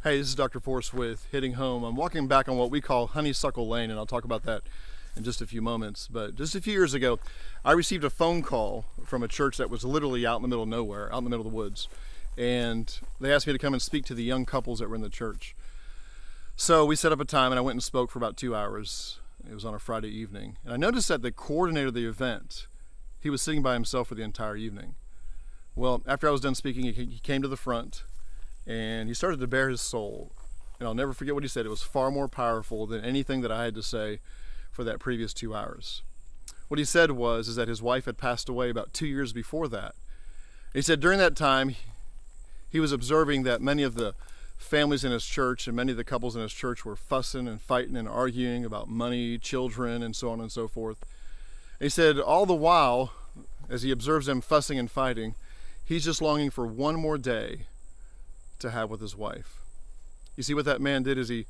Hey, this is Dr. Force with Hitting Home. I'm walking back on what we call Honeysuckle Lane, and I'll talk about that in just a few moments. But just a few years ago, I received a phone call from a church that was literally out in the middle of nowhere, out in the middle of the woods. And they asked me to come and speak to the young couples that were in the church. So we set up a time, and I went and spoke for about 2 hours. It was on a Friday evening. And I noticed that the coordinator of the event, he was sitting by himself for the entire evening. Well, after I was done speaking, he came to the front, and he started to bare his soul. And I'll never forget what he said. It was far more powerful than anything that I had to say for that previous 2 hours. What he said was that his wife had passed away about 2 years before that. And he said during that time, he was observing that many of the families in his church and many of the couples in his church were fussing and fighting and arguing about money, children, and so on and so forth. And he said all the while, as he observes them fussing and fighting, he's just longing for one more day to have with his wife. You see, what that man did is he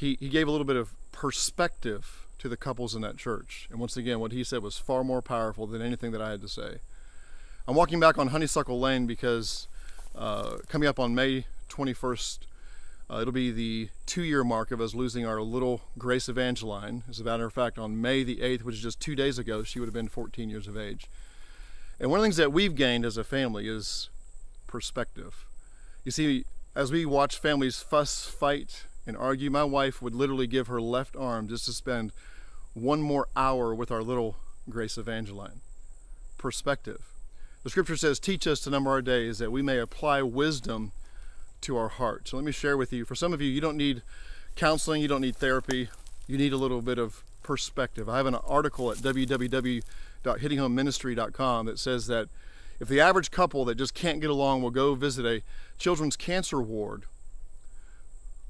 gave a little bit of perspective to the couples in that church. And once again, what he said was far more powerful than anything that I had to say. I'm walking back on Honeysuckle Lane because coming up on May 21st, it'll be the 2-year mark of us losing our little Grace Evangeline. As a matter of fact, on May the 8th, which is just 2 days ago, she would have been 14 years of age. And one of the things that we've gained as a family is perspective. You see, as we watch families fuss, fight, and argue, my wife would literally give her left arm just to spend one more hour with our little Grace Evangeline. Perspective. The scripture says, teach us to number our days that we may apply wisdom to our heart. So let me share with you, for some of you, you don't need counseling, you don't need therapy, you need a little bit of perspective. I have an article at www.hittinghomeministry.com that says that if the average couple that just can't get along will go visit a children's cancer ward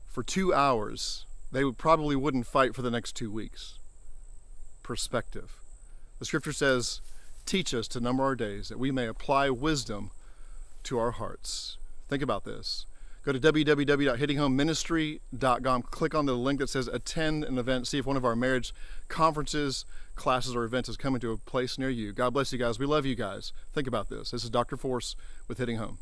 for 2 hours, they probably wouldn't fight for the next 2 weeks. Perspective. The scripture says, teach us to number our days that we may apply wisdom to our hearts. Think about this. Go to www.hittinghomeministry.com. Click on the link that says attend an event. See if one of our marriage conferences, classes, or events is coming to a place near you. God bless you guys. We love you guys. Think about this. This is Dr. Force with Hitting Home.